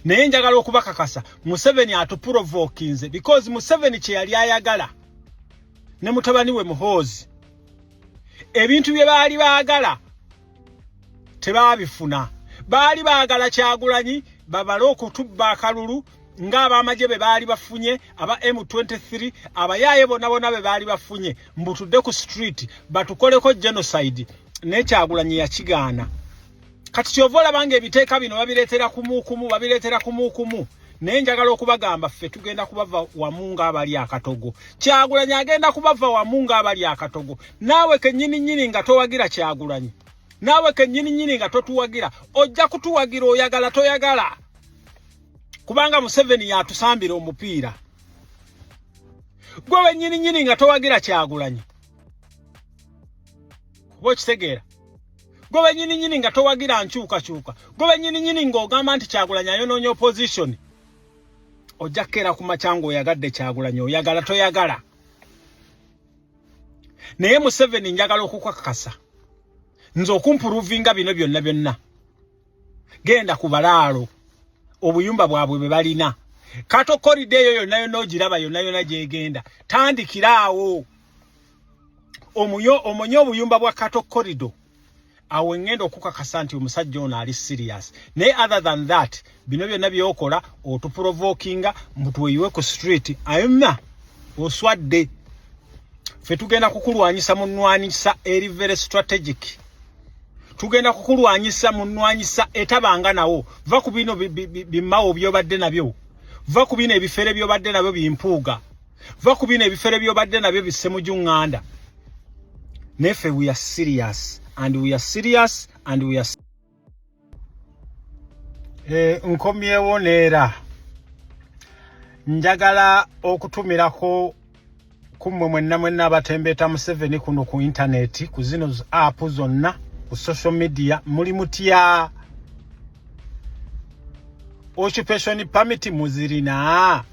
naye njagala okubakakasa Museveni atuprovokinze because Museveni kye yali ayagala ne mutabani we Muhoozi ebintu bye baali baagala tebabifuna baali baagala Kyagulanyi babale okutubba akalulu ng'abamaje be baali bafunye aba M23 abayaye bonna be baali bafunye mbutudde ku street batukoleko genocide ne Kyagulanyi yakigaana kati kyovola bange ebiteeka bino babireetera kumukumu naye njagala okubagamba ffe tugenda kubava wamu ng'abali akatogo Kyagulanyi agenda kubava wamu ng'abali akatogo naawe kennyini nga towagira Kyagulanyi naawe kennyini nga totuwagira ojja kutuwagira oyagala toyagala kubanga Museveni yatusambira omupiira gwe wennyini nga towagira Kyagulanyi kuba okitegeera gwe wennyini nga towagira nkyukakyuka gwe wennyini ng'ogamba nti Kyagulanyi ayonoonye opposition ojja kkeera ku macyango oyagadde Kyagulanyi oyagala toyagala naye Museveni njagala okukakasa nze okumpuruvinga bino byonna genda ku balaalo obuyumba bwabwe bwe balina kato koride eyo yonna ogiraba yonna gyegenda tandikiraawo omunyo obuyumba bwa kato korido awo ngenda okukakasa nti omusajja ono ali serious naye other than that bino byonna byokola otuprovokinga mutweyiwe ku street ayumna oswadde ffe tugenda kukulwanyisa munwanyisa eri very strategic tugenda kukulwanyisa munwanyisa etabanga nawo va ku bino bimawo byobadde nabyo va ku bino ebifere byobadde nabyo bimpuuga va ku bino ebifere byobadde nabyo bisemujunganda nefe we are serious and we are serious and we are nkomyewo neera njagala okutumirako kumwe mwenna abatembeeta Museveni kuno ku internet ku zino app zonna ku social media muli mutya occupation permit muzirina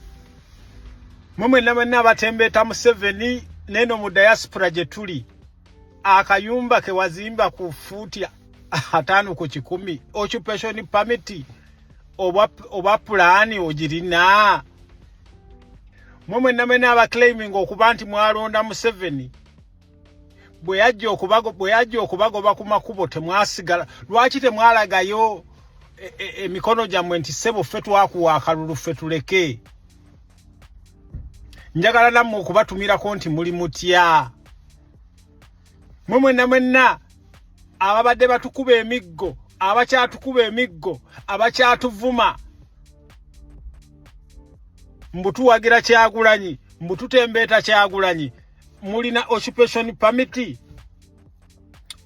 mwenna abatembeeta Museveni neno mu diaspora gye tuli akayumba ke wazimba ku futi 5 ku 10 occupation permit oba plan ogirina mwenna abaclaiming okuba nti mwalonda Museveni bwe yajja okubagoba ku makubo temwasigala lwaki temwalagayo emikono gyammwe nti ssebo ffe twakuwa akalulu ffe tuleke njagala nammwe okubatumirako nti muli mutya mwenna ababadde batukuba emiggo abakyatukuba emiggo abakyatuvuma mbutuwagira Kyagulanyi mbututembeeta Kyagulanyi mulina occupation permit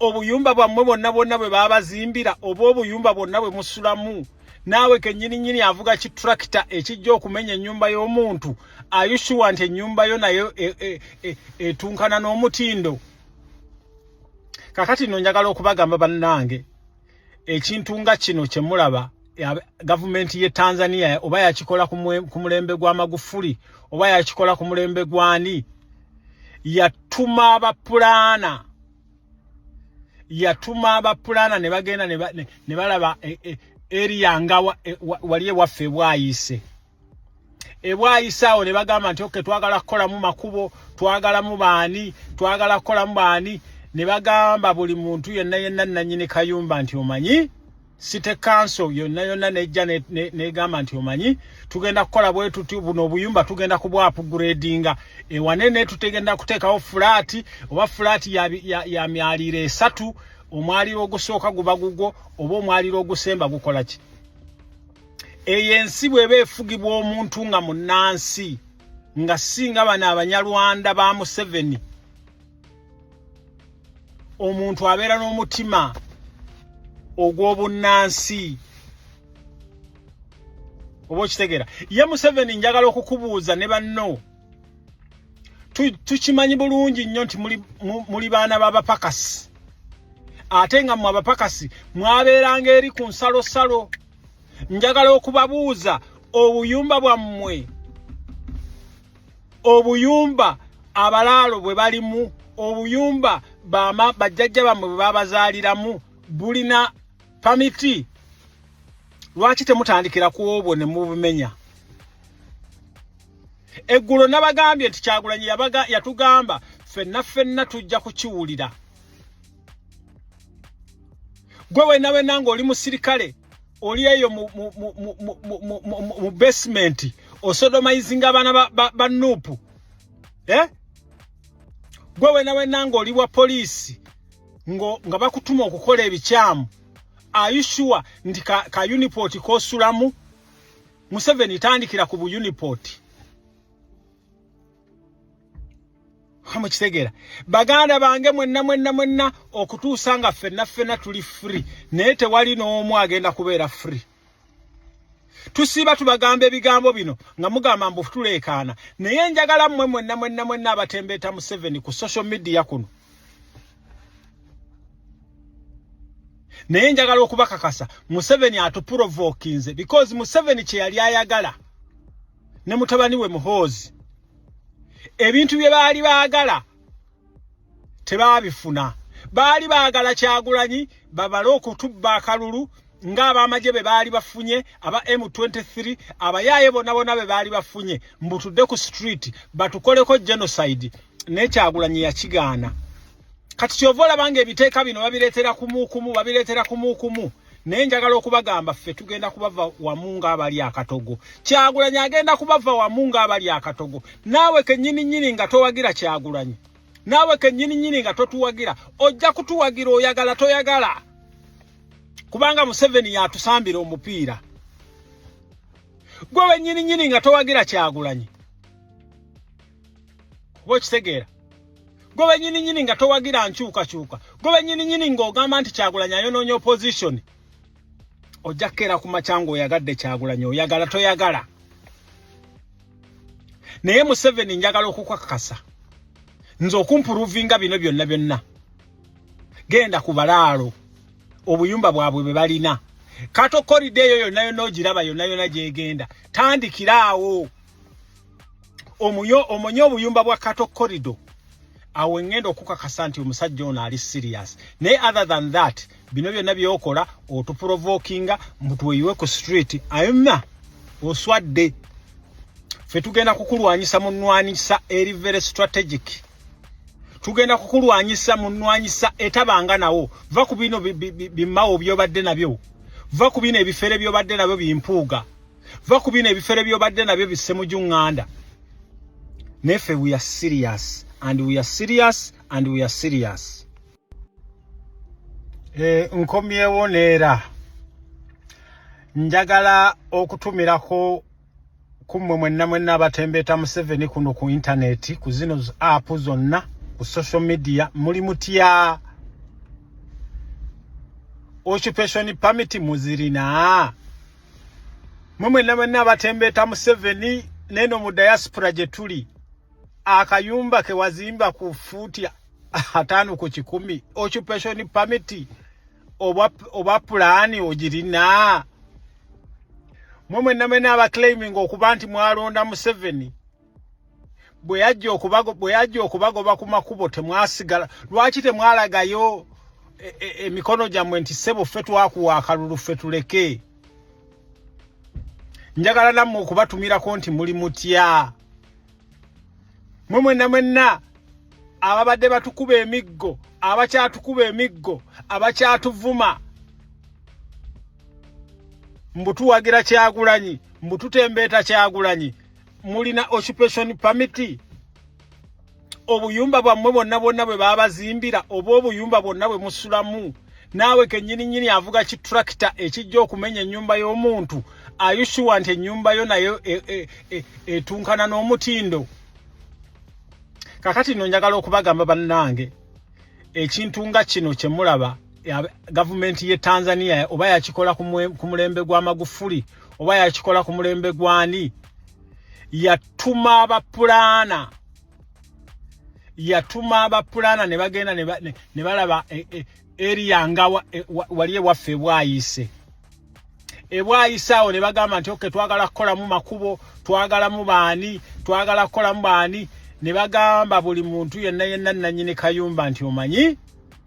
obuyumba bwammwe bonna bwe babazimbira oba obuyumba bwonna bwe musulamu naawe kennyini avuga kitrakita ekijja okumenya ennyumba y'omuntu ayushuwa nti ennyumba yo nayo etunkana n'omutindo kakati no njagala okubagamba bannange ekintu nga kino kye mulaba gavumenti ye Tanzania oba yakikola ku mulembe gwa Magufuli oba yakikola ku mulembe gwani yatuma abapulana ne bagenda ne balaba area nga wali ewaffe bwayise awo ne bagamba nti okay twagala kukolamu makubo twagalamu baani ne bagamba buli muntu yenna nannyini kayumba nti omanyi City Council yonna nejja negamba nti omanyi tugenda kukola bwe tuti buno obuyumba tugenda kubwa upgradinga ewanene tutegenda kuteekawo flat oba flat ya myalire 3 omwaliro ogusooka guba gugo oba omwaliro ogusemba gukola ki eyensi bwebe efugibwa omuntu nga munnansi nga singa bana abanyalwanda ba Museveni omuntu abeera n'omutima ogw'obunnansi oba okitegera ye Museveni njagala okukubuuza ne banno tukimanyi bulungi nnyo nti muli baana b'abapakasi ate nga mmwe abapakasi mwabeeranga eri ku nsalosalo njagala okubabuuza obuyumba bwammwe obuyumba abalaalo bwe balimu obuyumba bajjajja bammwe bwe babazaaliramu bulina pamiti lwaki temutandikira ku obwo ne mubumenya? Eggulo nabagambye nti Kyagulanyi yatugamba ffenna tujja kukiwulira. Gwe wenna ng'oli musirikale oli eyo mu basement osodomizinga abaana ba Nuupu. Gwe wenna ng'oli wa poliisi nga bakutuma okukola ebikyamu. Are you sure nti ka uniport kosulamu? Museveni tandikira ku bu uniport. Hamukitegera baganda bange mwenna okutuusa nga ffenna tuli free naye tewali n'omu agenda kubeera free. Tusiba tubagamba ebigambo bino nga mugamba mbu tuleekaana naye njagala mmwe mwenna abatembeeta Museveni ku social media kuno. Naye njagala okubakakasa Museveni atuprovokinze because Museveni kye yali ayagala ne mutabani we Muhoozi ebintu bye baali baagala tebaabifuna. Baali baagala Kyagulanyi babale okutubba akalulu ng'abamaje be baali bafunye aba M23 abayaaye bonna be baali bafunye mbutudde ku street batukoleko genocide ne Kyagulanyi yakigaana. Kati kyovola bange ebiteeka bino babireetera kumukumu naye njagala okubagamba ffe tugenda kubava wamu ng'abali akatogo. Kyagulanyi agenda kubava wamu ng'abali akatogo. Naawe kennyini nga towagira Kyagulanyi, naawe kennyini nga totuwagira, ojja kutuwagira oyagala toyagala, kubanga Museveni yatusambira omupiira. Gwe wennyini nga towagira Kyagulanyi kuba okitegeera. Gwe wennyini nga towagira nkyukakyuka, gwe wennyini ng'ogamba nti Kyagulanyi ayonoonye opposition, ojja kkeera ku macyango oyagadde Kyagulanyi oyagala toyagala. Naye Museveni njagala okukakasa nze okumpuruvinga bino byonna genda ku balaalo obuyumba bwabwe bwe balina. Kato koride eyo yonna ogiraba yonna gyegenda tandikiraawo omonye obuyumba bwa Kato korido. Awo ngenda okukakasa nti omusajja ono ali serious. Naye other than that bino byonna byokola otuprovokinga mutweyiwe ku street ayumna oswadde. Ffe tugenda kukulwanyisa munwanyisa eri very strategic. Tugenda kukulwanyisa munwanyisa etabanga nawo. Va ku bino bimawo byobadde nabyo. Va ku bino ebifere byobadde nabyo bimpuuga. Va ku bino ebifere byobadde nabyo bisemujunganda. Nefe we are serious. And we are serious. Nkomyewo neera njagala okutumirako kummwe mwenna abatembeeta Museveni kuno ku internet ku zino app zonna ku social media muli mutya? Occupation permit muzirina? Mwenna abatembeeta Museveni neno mu diaspora gye tuli akayumba ke wazimba ku futi 5 ku 10 occupation permit oba plan ogirina? Mwenna abaclaiming okuba nti mwalonda Museveni bwe yajja okubagoba ku makubo temwasigala. Lwaki temwalagayo emikono gyammwe nti ssebo ffe twakuwa akalulu ffe tuleke? Njagala nammwe okubatumirako nti muli mutya? Mwenna ababadde batukuba emiggo, abakyatukuba emiggo, abakyatuvuma mbutuwagira Kyagulanyi, mbututembeeta Kyagulanyi, mulina occupation permit? Obuyumba bwammwe bonna bwe babazimbira oba obuyumba bwonna bwe musulamu naawe kennyini avuga kitrakita ekijja okumenya ennyumba y'omuntu, ayushuwa nti ennyumba yo nayo etunkana n'omutindo. Kakati no njagala okubagamba bannange ekintu nga kino kye mulaba gavumenti ye Tanzania oba yakikola ku mulembe gwa Magufuli oba yakikola ku mulembe gwani, yatuma abapulana ne bagenda ne balaba area nga waliye waffe ebwayise. Ebwayise awo ne bagamba nti okay, twagala kukolamu makubo, twagalamu baani, ne bagamba buli muntu yenna nannyini kayumba nti omanyi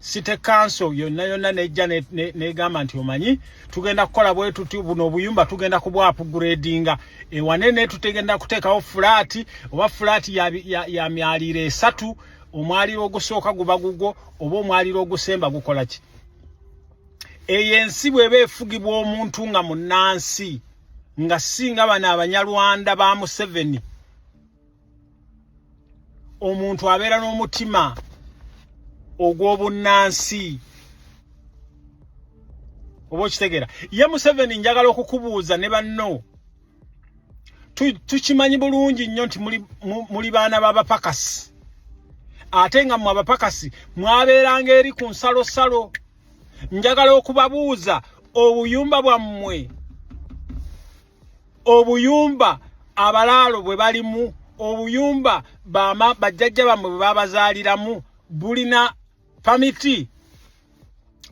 City Council yonna nejja negamba nti omanyi tugenda kukola bwe tuti buno obuyumba tugenda kubwa upgradinga ewanene tutagenda kuteekawo flat oba flat ya myalire 3 omwaliro ogusooka guba gugo oba omwaliro ogusemba gukola ki eyensi bwebe efugibwa omuntu nga munnansi nga singa bana abanyarwanda ba Museveni omuntu abeera n'omutima ogw'obunnansi obo kitegera ye Museveni njagala okukubuuza ne banno tukimanyi bulungi nnyo nti muli baana b'abapakasi ate nga mu abapakasi mwabeeranga eri ku nsalosalo njagala okubabuuza obuyumba bwammwe obuyumba abalaalo bwe balimu obuyumba bajjajja bammwe bwe babazaaliramu bulina pamiti